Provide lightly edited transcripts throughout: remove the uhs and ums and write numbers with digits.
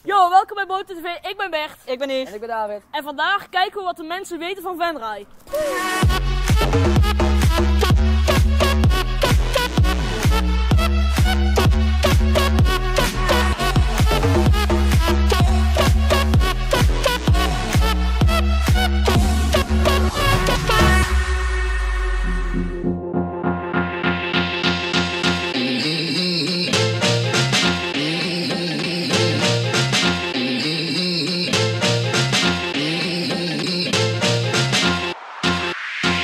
Yo, welkom bij Motor TV. Ik ben Bert. Ik ben Yves. En ik ben David. En vandaag kijken we wat de mensen weten van Venray.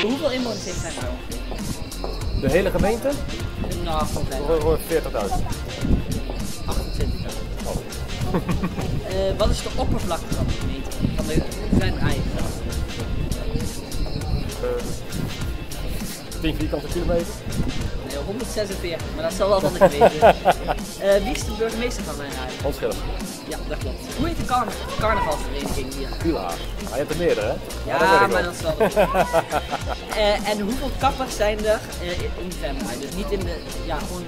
Hoeveel inwoners heeft Venray? De hele gemeente? Nou, Rond 40.000. 28. Wat is de oppervlakte van de gemeente? Van de Venray? 10 vierkante kilometer. Nee, 146, maar dat zal wel van de gemeente. Wie is de burgemeester van Venray? Ons Schillig. Ja, dat klopt. Hoe heet de carnavalsvereniging hier? Pielaar. Maar je hebt er meerdere, hè? Ja, maar dat is wel. En hoeveel kappers zijn er in Venray? Dus niet in de, ja, gewoon.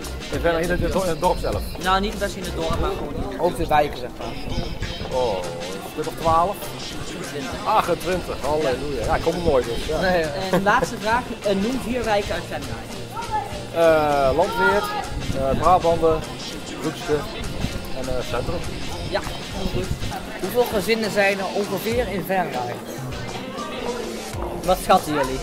In het dorp zelf. Nou, niet best in het dorp, maar gewoon hier. Ook de wijken, zeg maar. Oh, een stuk of 12. 28, halleluja. Ja, ik kom er nooit dus. Ja. Nee, En laatste vraag, noem 4 wijken uit Venray. Landweer, Brabanden, Broekske en Centrum. Ja, heel goed. hoeveel gezinnen zijn er ongeveer in Venray? Wat schatten jullie?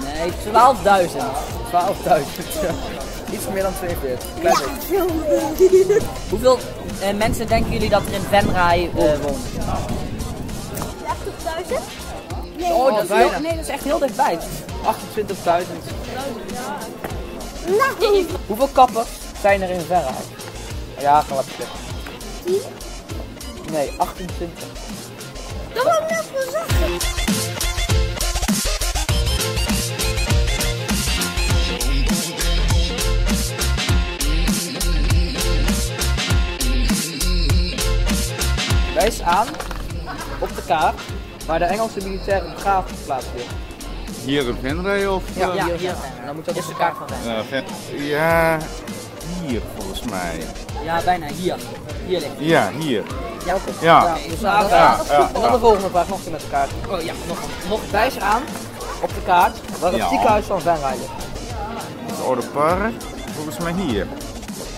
Nee, 12.000. 12.000. Iets meer dan 42. Klein beetje. Hoeveel mensen denken jullie dat er in Venray wonen? 80.000? Oh, dat is bijna. Nee, dat is echt heel dichtbij. 28.000. Nou, Hoeveel kappers zijn er in Venray? Ja, ga wat zeggen. 10? Nee, 28. Dat wil ik net wel zeggen. Wijs aan op de kaart waar de Engelse militaire begraafplaats ligt. Hier in Venray of? Ja, Ja, hier. hier. Dan moet dat Dit op is de kaart van Venray. Ja, hier volgens mij. Ja, bijna hier. Hier ligt het. Ja, hier. Ja, Ja. Dus Ja, dan de volgende vraag nog een keer met de kaart. Oh ja, nog Wijs aan op de kaart waar het Ja. ziekenhuis van Venray ligt. Het Oude Park, volgens mij hier.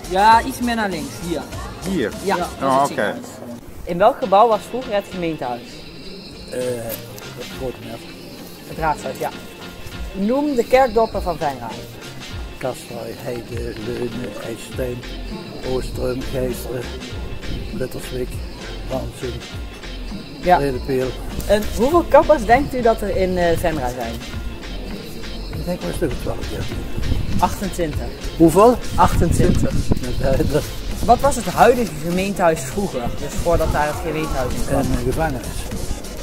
Ja, iets meer naar links. Hier. Hier. Ja, dat is Oh, het oké. ziekenhuis. In welk gebouw was vroeger het gemeentehuis? Het raadshuis, ja. Noem de kerkdorpen van Venray. Kastwaai, Heide, Leunen, IJsselstein, Oostrum, Geesteren, Blutterswijk, Ransen, Ja. Redepeel. En hoeveel kappers denkt u dat er in Venray zijn? Ik denk maar een stuk of 12 jaar. 28. Hoeveel? 28. Dat Wat was het huidige gemeentehuis vroeger? Dus voordat daar het gemeentehuis in kwam. een gevangenis.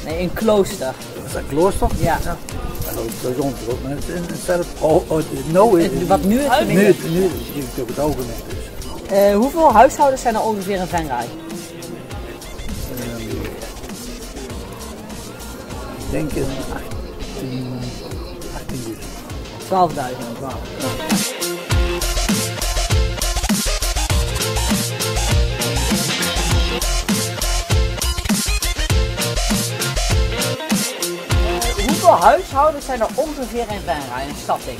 Nee, een klooster. Was dat klooster? Ja. En ook de grond erop. Maar het is zelf. Nou is Wat nu het gemeentehuis. nu is het op het algemeen dus. Hoeveel huishoudens zijn er ongeveer in Venray? Ik denk een 18 12.000. Wow. Hoeveel huishoudens zijn er ongeveer in Venray? Een schatting.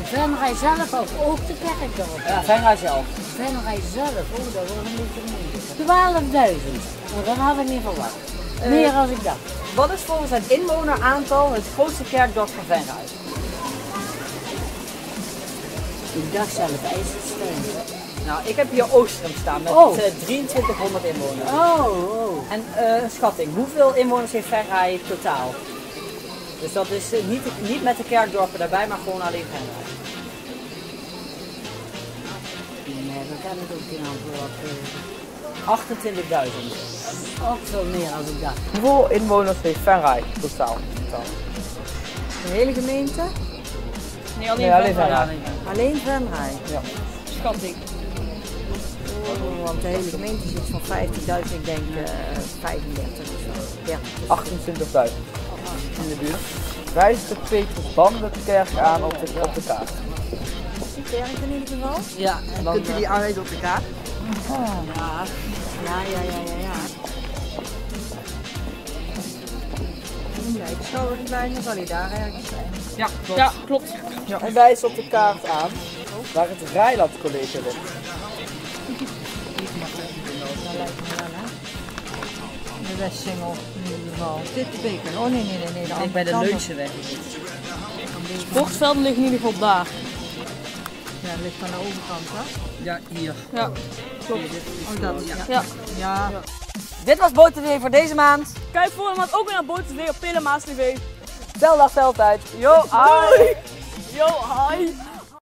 Venray zelf ook de kerkdorp. Ja, Venray zelf. Venray zelf, dat wordt een beetje meer. 12.000. Nou, dat had ik niet verwacht. Meer als ik dacht. Wat is volgens het inwoneraantal het grootste kerkdorp van Venray? Ik dacht zelf IJsselstein. Nou, ik heb hier Oostrum staan met Oh. 2300 inwoners. Oh. En een schatting, hoeveel inwoners heeft Venray totaal? Dus dat is niet met de kerkdorpen daarbij, maar gewoon alleen Venray. Nee, dat kan ik ook geen antwoord geven. 28.000. Ook veel meer als ik dacht. Hoeveel inwoners heeft Venray totaal? De hele gemeente? Nee, alleen Nee, alleen Venray. Venray. Alleen Venray. Ja. Schatting. Want de hele gemeente is iets van 15.000, ik denk 35 of zo. 30. 28.000 in de buurt. wijst de Petrus-Bandenkerk aan op de kaart. Die kerk in ieder geval. Ja, en dan kunt u die aanwijzen op de kaart? Ja. Ja, ik schouw het bijna, zal hij daar ergens zijn. Ja, klopt. Ja, klopt. En wijst op de kaart aan waar het Rijland College ligt. Dat lijkt me wel, hè. De Westsingel in ieder geval. Dit de beker. Oh nee. Ik denk bij de Leunseweg. Sportveld ligt in ieder geval daar. Ja, dat ligt aan de overkant, hè. Ja, hier. Ja. Oh, dat is Ja. Ja. Dit was Boot TV voor deze maand. Kijk volgende maand ook weer naar Boot TV op Telemaas TV. Veldag, veldtijd. Yo, hoi! Yo, hi!